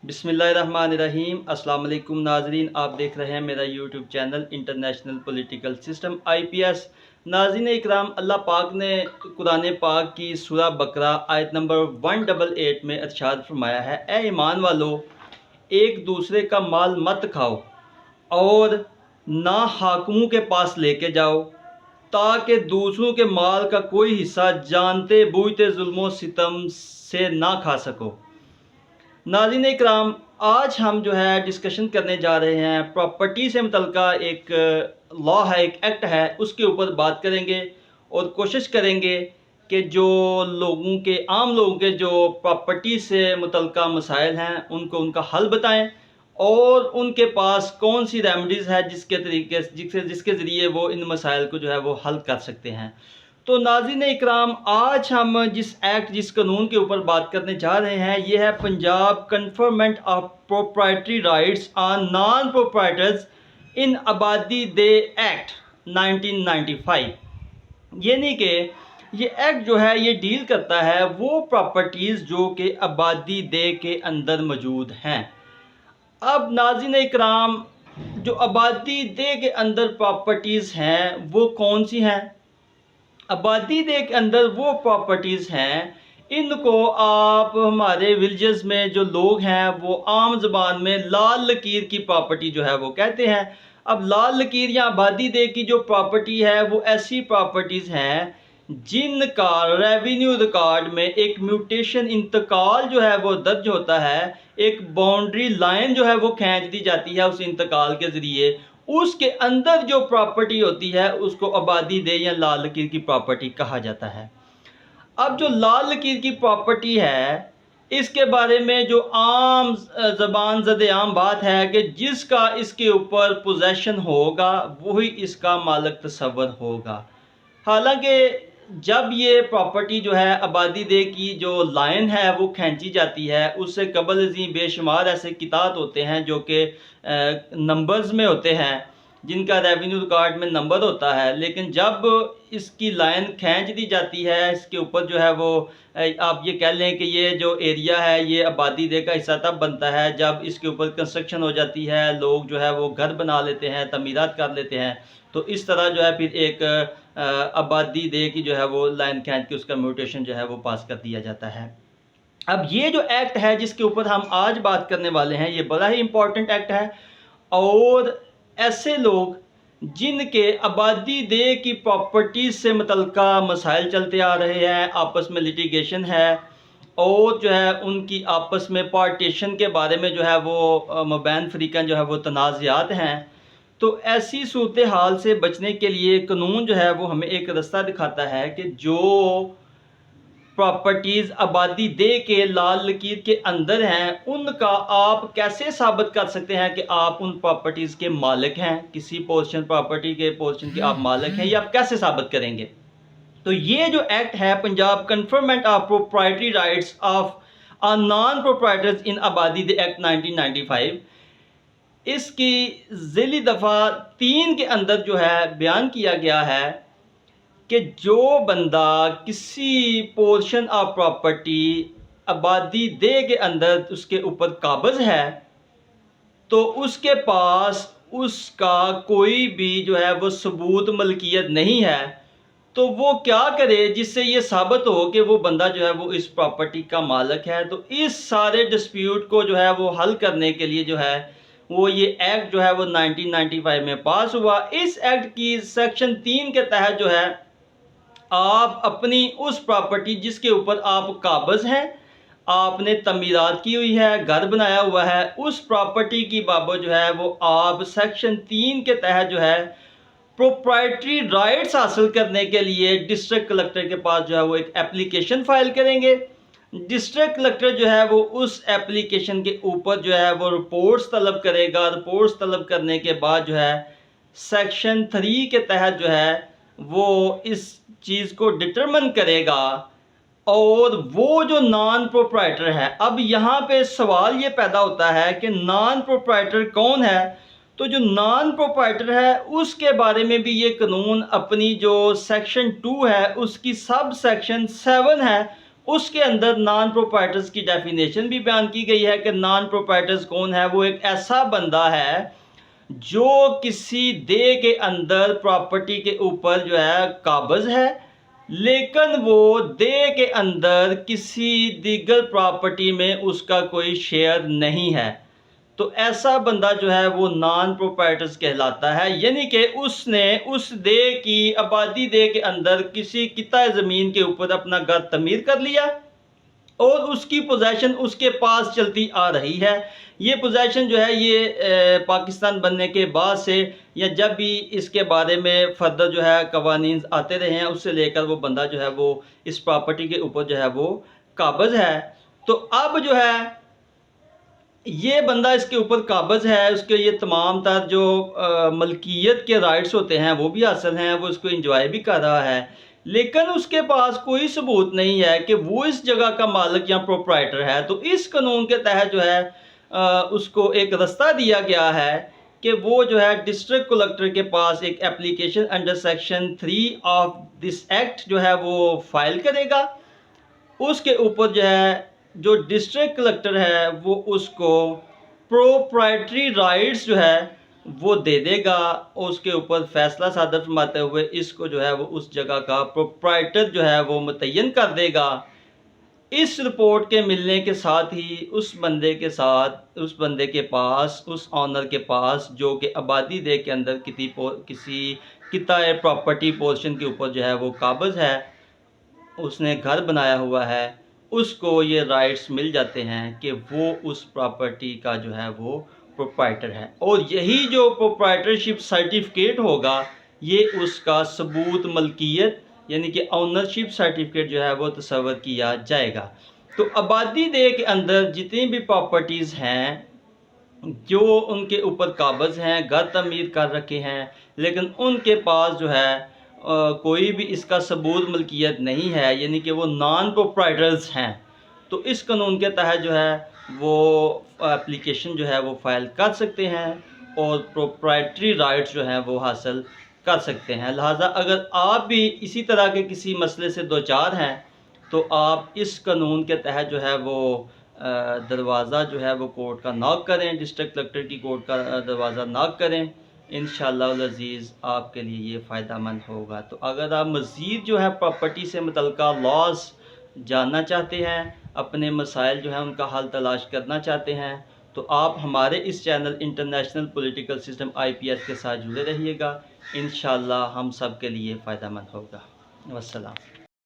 बिस्मिल्लाहिर्रहमानिर्रहीम। अस्सलाम वालेकुम नाजरीन, आप देख रहे हैं मेरा YouTube channel international political system IPS। नाज़रीन इकराम, अल्लाह पाक ने कुरान पाक की सूरा बकरा आयत नंबर 188 में इरशाद फरमाया है, ए ईमान वालो, एक दूसरे का माल मत खाओ और ना हाकिमों के पास लेके जाओ ताकि दूसरों के माल का कोई हिस्सा जानते बूझते जुल्म सितम से ना खा सको। नाज़रीन इकराम, आज हम जो है डिस्कशन करने जा रहे हैं प्रॉपर्टी से मुतल्लिका एक लॉ है, एक एक्ट है, उसके ऊपर बात करेंगे और कोशिश करेंगे कि जो आम लोगों के जो प्रॉपर्टी से मुतल्लिका मसाइल हैं उनको उनका हल बताएं और उनके पास कौन सी रेमेडीज़ है जिसके ज़रिए वो इन मसाइल को जो है वो हल कर सकते हैं। तो नाज़रीन इकराम, आज हम जिस कानून के ऊपर बात करने जा रहे हैं ये है Punjab conferment of proprietary rights on non proprietors in Abadi Deh act 1995। यानी कि ये एक्ट जो है ये डील करता है वो प्रॉपर्टीज़ जो कि आबादी दे के अंदर मौजूद हैं। अब नाज़रीन इकराम, जो आबादी दे के अंदर प्रॉपर्टीज़ हैं वो कौन सी हैं? आबादी दे के अंदर वो प्रॉपर्टीज़ हैं, इनको आप हमारे विलेजेस में जो लोग हैं वो आम ज़बान में लाल लकीर की प्रॉपर्टी जो है वो कहते हैं। अब लाल लकीर या आबादी दे की जो प्रॉपर्टी है वो ऐसी प्रॉपर्टीज़ हैं जिनका रेवेन्यू रिकॉर्ड में एक म्यूटेशन इंतकाल जो है वो दर्ज होता है, एक बाउंड्री लाइन जो है वो खींच दी जाती है उस इंतकाल के ज़रिए। उसके अंदर जो प्रॉपर्टी होती है उसको आबादी दे या लाल लकीर की प्रॉपर्टी कहा जाता है। अब जो लाल लकीर की प्रॉपर्टी है इसके बारे में जो आम ज़बान ज़द-ए-आम बात है कि जिसका इसके ऊपर पोजेसन होगा वही इसका मालिक तस्वर होगा। हालांकि जब ये प्रॉपर्टी जो है आबादी दे की जो लाइन है वो खींची जाती है उससे कबल अज़ीं बेशुमार ऐसे कितात होते हैं जो कि नंबर्स में होते हैं, जिनका रेवेन्यू रिकॉर्ड में नंबर होता है, लेकिन जब इसकी लाइन खींच दी जाती है इसके ऊपर जो है वो आप ये कह लें कि ये जो एरिया है ये आबादी दे का हिस्सा तब बनता है जब इसके ऊपर कंस्ट्रक्शन हो जाती है, लोग जो है वो घर बना लेते हैं, तमीरात कर लेते हैं। तो इस तरह जो है फिर एक आबादी दे की जो है वो लाइन खींच के उसका म्यूटेशन जो है वो पास कर दिया जाता है। अब ये जो एक्ट है जिसके ऊपर हम आज बात करने वाले हैं ये बड़ा ही इम्पोर्टेंट एक्ट है और ऐसे लोग जिनके आबादी दे की प्रॉपर्टीज़ से मुतल्लिका मसाइल चलते आ रहे हैं, आपस में लिटिगेशन है और जो है उनकी आपस में पार्टीशन के बारे में जो है वो मबैन फ़रीक़ैन जो है वो तनाज़ात हैं, तो ऐसी सूरत हाल से बचने के लिए कानून जो है वो हमें एक रास्ता दिखाता है कि जो प्रॉपर्टीज़ आबादी दे के लाल लकीर के अंदर हैं उनका आप कैसे साबित कर सकते हैं कि आप उन प्रॉपर्टीज़ के मालिक हैं, किसी पोर्शन प्रॉपर्टी के पोर्शन के आप मालिक हैं, ये आप कैसे साबित करेंगे? तो ये जो एक्ट है Punjab conferment of proprietary rights of non proprietors in Abadi Deh act 1995, इसकी ज़िली दफ़ा 3 के अंदर जो है बयान किया गया है कि जो बंदा किसी पोर्शन ऑफ प्रॉपर्टी आबादी दे के अंदर उसके ऊपर काबिज़ है तो उसके पास उसका कोई भी जो है वो सबूत मलकियत नहीं है, तो वो क्या करे जिससे ये साबित हो कि वो बंदा जो है वो इस प्रॉपर्टी का मालिक है। तो इस सारे डिस्प्यूट को जो है वो हल करने के लिए जो है वो ये एक्ट जो है वो 1995 में पास हुआ। इस एक्ट की सेक्शन 3 के तहत जो है आप अपनी उस प्रॉपर्टी जिसके ऊपर आप काबिज़ हैं, आपने तमीरात की हुई है, घर बनाया हुआ है, उस प्रॉपर्टी की बाबत जो है वो आप सेक्शन 3 के तहत जो है प्रोप्राइटरी राइट्स हासिल करने के लिए डिस्ट्रिक्ट कलेक्टर के पास जो है वो एक एप्लीकेशन फ़ाइल करेंगे। डिस्ट्रिक्ट कलेक्टर जो है वो उस एप्लीकेशन के ऊपर जो है वो रिपोर्ट्स तलब करेगा। रिपोर्ट्स तलब करने के बाद जो है सेक्शन 3 के तहत जो है वो इस चीज़ को डिटरमिन करेगा और वो जो नॉन प्रोप्राइटर है, अब यहाँ पे सवाल ये पैदा होता है कि नॉन प्रोप्राइटर कौन है? तो जो नॉन प्रोप्राइटर है उसके बारे में भी ये कानून अपनी जो सेक्शन 2 है उसकी सब सेक्शन 7 है उसके अंदर नॉन प्रोप्राइटर्स की डेफिनेशन भी बयान की गई है कि नॉन प्रोप्राइटर्स कौन है। वो एक ऐसा बंदा है जो किसी देह के अंदर प्रॉपर्टी के ऊपर जो है काबज़ है, लेकिन वो देह के अंदर किसी दीगर प्रॉपर्टी में उसका कोई शेयर नहीं है। तो ऐसा बंदा जो है वो नॉन प्रोप्राइटर्स कहलाता है, यानी कि उसने उस देह की आबादी देह के अंदर किसी किता ज़मीन के ऊपर अपना घर तमीर कर लिया और उसकी पोजेशन उसके पास चलती आ रही है। ये पोजेशन जो है ये पाकिस्तान बनने के बाद से या जब भी इसके बारे में फर्दर जो है कवानीन आते रहे हैं, उससे लेकर वो बंदा जो है वो इस प्रॉपर्टी के ऊपर जो है वो काबज़ है। तो अब जो है ये बंदा इसके ऊपर काबज़ है, उसके ये तमाम तर जो मलकियत के राइट्स होते हैं वो भी हासिल हैं, वो इसको इंजॉय भी कर रहा है, लेकिन उसके पास कोई सबूत नहीं है कि वो इस जगह का मालिक या प्रोप्राइटर है। तो इस कानून के तहत जो है उसको एक रास्ता दिया गया है कि वो जो है डिस्ट्रिक्ट कलेक्टर के पास एक application under section 3 of this act जो है वो फाइल करेगा। उसके ऊपर जो है जो डिस्ट्रिक्ट कलेक्टर है वो उसको प्रोप्राइटरी राइट्स जो है वो दे देगा और उसके ऊपर फैसला सादर फरमाते हुए इसको जो है वो उस जगह का प्रोप्राइटर जो है वो मुतय्यन कर देगा। इस रिपोर्ट के मिलने के साथ ही उस बंदे के साथ उस बंदे के पास उस ऑनर के पास जो कि आबादी दे के अंदर किसी किताए प्रॉपर्टी पोर्शन के ऊपर जो है वो काबज़ है, उसने घर बनाया हुआ है, उसको ये राइट्स मिल जाते हैं कि वो उस प्रॉपर्टी का जो है वो प्रोप्राइटर है। और यही जो प्रोप्राइटरशिप सर्टिफिकेट होगा ये उसका सबूत मलकियत यानी कि ओनरशिप सर्टिफिकेट जो है वो तस्वर किया जाएगा। तो आबादी देह के अंदर जितनी भी प्रॉपर्टीज़ हैं जो उनके ऊपर काबज़ हैं, घर तमीर कर रखे हैं, लेकिन उनके पास जो है कोई भी इसका सबूत मलकियत नहीं है, यानी कि वो नॉन प्रोप्राइटर्स हैं, तो इस कानून के तहत जो है वो एप्लीकेशन जो है वो फ़ाइल कर सकते हैं और प्रोप्राइटरी राइट्स जो हैं वो हासिल कर सकते हैं। लिहाजा अगर आप भी इसी तरह के किसी मसले से दो चार हैं तो आप इस कानून के तहत जो है वो दरवाज़ा जो है वो कोर्ट का नॉक करें, डिस्ट्रिक्ट कलेक्टर की कोर्ट का दरवाज़ा नॉक करें। इंशाअल्लाह अज़ीज़ आपके लिए ये फ़ायदा मंद होगा। तो अगर आप मज़ीद जो है प्रॉपर्टी से मुतल्लिक़ा लॉज़ जानना चाहते हैं, अपने मसाइल जो हैं उनका हल तलाश करना चाहते हैं, तो आप हमारे इस channel international political system IPS के साथ जुड़े रहिएगा। इंशाअल्लाह हम सब के लिए फ़ायदा मंद होगा। वस्सलाम।